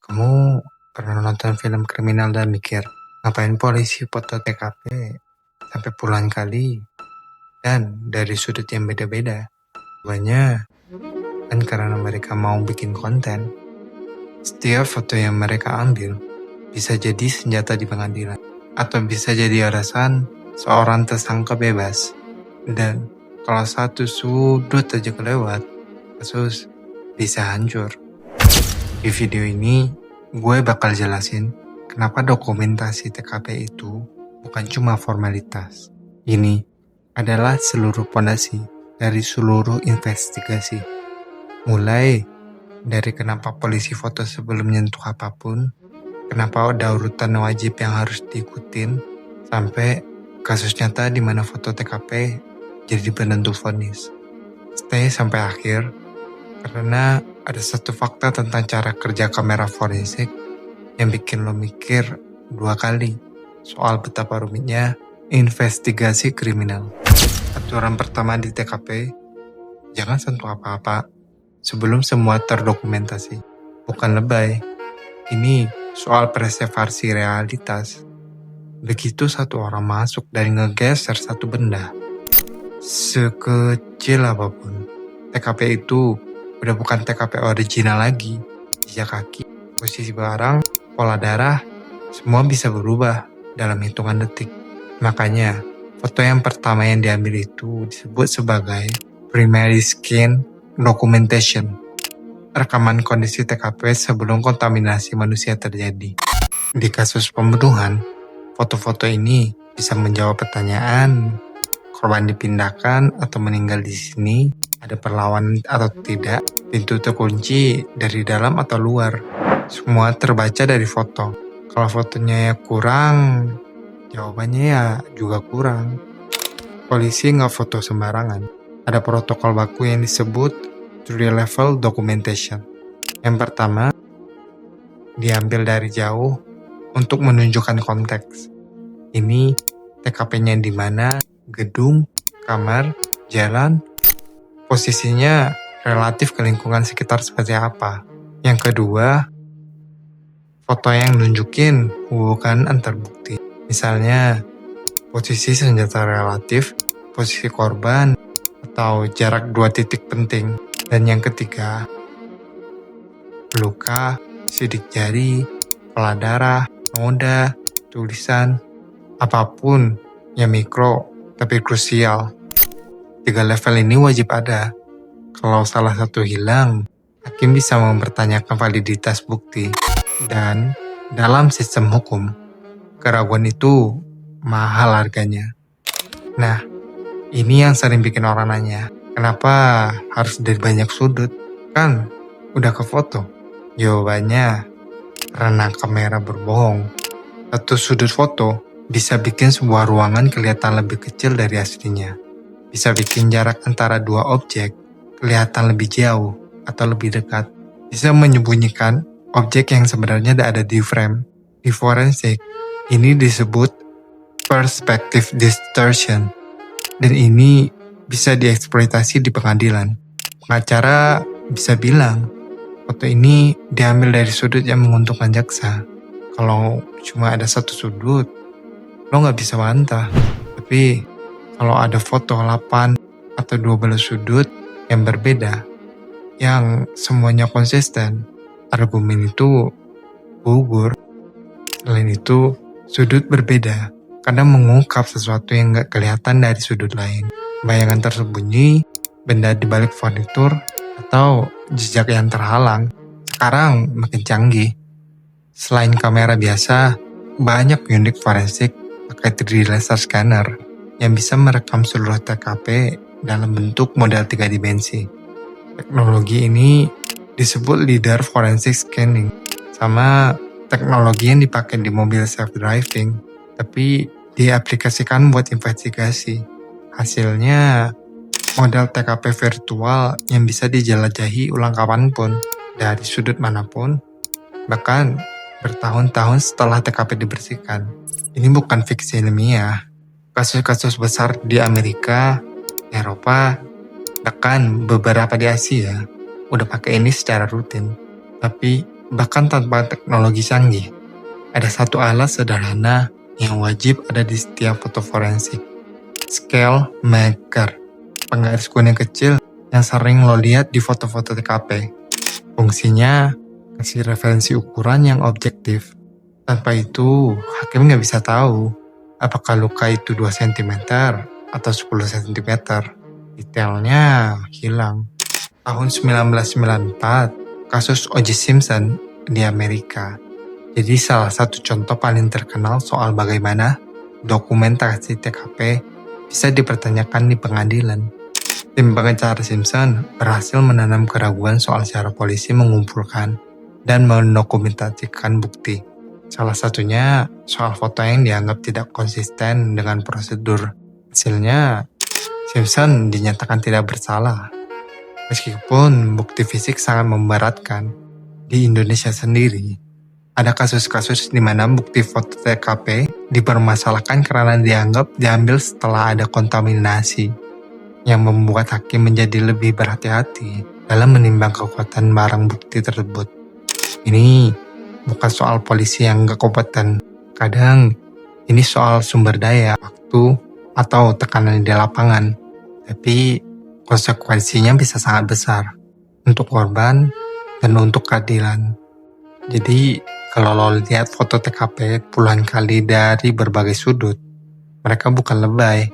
Kamu pernah nonton film kriminal dan mikir, ngapain polisi foto TKP sampai puluhan kali dan dari sudut yang beda-beda? Banyak kan karena mereka mau bikin konten. Setiap foto yang mereka ambil bisa jadi senjata di pengadilan atau bisa jadi alasan seorang tersangka bebas. Dan kalau satu sudut aja kelewat, kasus bisa hancur. Di video ini, gue bakal jelasin kenapa dokumentasi TKP itu bukan cuma formalitas. Ini adalah seluruh fondasi dari seluruh investigasi. Mulai dari kenapa polisi foto sebelum menyentuh apapun, kenapa ada urutan wajib yang harus diikutin, sampai kasus nyata di mana foto TKP jadi penentu vonis. Stay sampai akhir, karena ada satu fakta tentang cara kerja kamera forensik yang bikin lo mikir dua kali soal betapa rumitnya investigasi kriminal. Aturan pertama di TKP, jangan sentuh apa-apa sebelum semua terdokumentasi. Bukan lebay, ini soal preservasi realitas. Begitu satu orang masuk dan ngegeser satu benda, sekecil apapun, TKP itu udah bukan TKP original lagi. Jejak kaki, posisi barang, pola darah, semua bisa berubah dalam hitungan detik. Makanya, foto yang pertama yang diambil itu disebut sebagai primary scan documentation. Rekaman kondisi TKP sebelum kontaminasi manusia terjadi. Di kasus pembunuhan, foto-foto ini bisa menjawab pertanyaan, korban dipindahkan atau meninggal di sini, ada perlawanan atau tidak, pintu terkunci dari dalam atau luar. Semua terbaca dari foto. Kalau fotonya ya kurang, jawabannya ya juga kurang. Polisi nggak foto sembarangan. Ada protokol baku yang disebut 3-level documentation. Yang pertama, diambil dari jauh untuk menunjukkan konteks. Ini TKP-nya di mana, gedung, kamar, jalan, posisinya relatif ke lingkungan sekitar seperti apa. Yang kedua, foto yang nunjukin hubungan antar bukti. Misalnya, posisi senjata relatif, posisi korban, atau jarak 2 titik penting. Dan yang ketiga, luka, sidik jari, pola darah, noda, tulisan, apapun yang mikro tapi krusial. 3 level ini wajib ada. Kalau salah satu hilang, hakim bisa mempertanyakan validitas bukti. Dan dalam sistem hukum, keraguan itu mahal harganya. Nah, ini yang sering bikin orang nanya, kenapa harus dari banyak sudut? Kan udah ke foto. Jawabannya, karena kamera berbohong. Satu sudut foto bisa bikin sebuah ruangan kelihatan lebih kecil dari aslinya. Bisa bikin jarak antara dua objek kelihatan lebih jauh atau lebih dekat. Bisa menyembunyikan objek yang sebenarnya ada di frame. Di forensik, ini disebut perspective distortion. Dan ini bisa dieksploitasi di pengadilan. Pengacara bisa bilang, foto ini diambil dari sudut yang menguntungkan jaksa. Kalau cuma ada satu sudut, lo nggak bisa bantah. Tapi kalau ada foto 8 atau 12 sudut yang berbeda, yang semuanya konsisten, argumen itu gugur. Selain itu, sudut berbeda kadang mengungkap sesuatu yang nggak kelihatan dari sudut lain. Bayangan tersembunyi, benda di balik furnitur, atau jejak yang terhalang. Sekarang makin canggih. Selain kamera biasa, banyak unit forensik pakai 3D laser scanner yang bisa merekam seluruh TKP dalam bentuk model 3 dimensi. Teknologi ini disebut LiDAR forensic scanning, sama teknologi yang dipakai di mobil self-driving, tapi diaplikasikan buat investigasi. Hasilnya, model TKP virtual yang bisa dijelajahi ulang kapanpun, dari sudut manapun, bahkan bertahun-tahun setelah TKP dibersihkan. Ini bukan fiksi ilmiah. Kasus-kasus besar di Amerika, Eropa, bahkan beberapa di Asia udah pakai ini secara rutin. Tapi Bahkan tanpa teknologi canggih, ada satu alat sederhana yang wajib ada di setiap foto forensik. Scale maker, penggaris kuning kecil yang sering lo lihat di foto-foto TKP. Fungsinya kasih referensi ukuran yang objektif. Tanpa itu, hakim nggak bisa tahu apakah luka itu 2 cm atau 10 cm. Detailnya hilang. Tahun 1994, kasus O.J. Simpson di Amerika. Jadi salah satu contoh paling terkenal soal bagaimana dokumentasi TKP bisa dipertanyakan di pengadilan. Tim pengacara Simpson berhasil menanam keraguan soal cara polisi mengumpulkan dan mendokumentasikan bukti. Salah satunya soal foto yang dianggap tidak konsisten dengan prosedur. Hasilnya, Simpson dinyatakan tidak bersalah. Meskipun bukti fisik sangat memberatkan, di Indonesia sendiri, ada kasus-kasus di mana bukti foto TKP dipermasalahkan karena dianggap diambil setelah ada kontaminasi, yang membuat hakim menjadi lebih berhati-hati dalam menimbang kekuatan barang bukti tersebut. Ini bukan soal polisi yang gak kompeten. Kadang ini soal sumber daya, waktu, atau tekanan di lapangan. Tapi konsekuensinya bisa sangat besar untuk korban dan untuk keadilan. Jadi kalau lo lihat foto TKP puluhan kali dari berbagai sudut, mereka bukan lebay.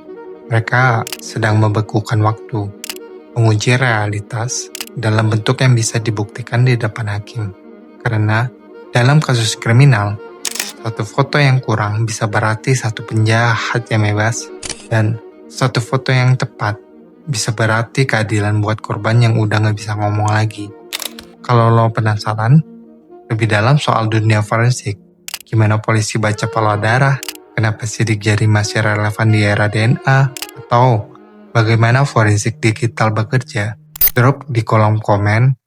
Mereka sedang membekukan waktu, menguji realitas dalam bentuk yang bisa dibuktikan di depan hakim. Karena dalam kasus kriminal, satu foto yang kurang bisa berarti satu penjahat yang bebas, dan satu foto yang tepat bisa berarti keadilan buat korban yang udah gak bisa ngomong lagi. Kalau lo penasaran lebih dalam soal dunia forensik, gimana polisi baca pola darah, kenapa sidik jari masih relevan di era DNA, atau bagaimana forensik digital bekerja, drop di kolom komen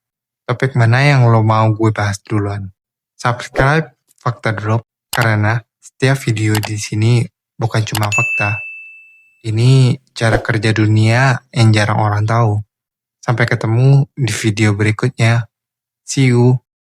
topik mana yang lo mau gue bahas duluan. Subscribe Fakta Drop karena setiap video di sini bukan cuma fakta. Ini cara kerja dunia yang jarang orang tahu. Sampai ketemu di video berikutnya. See you.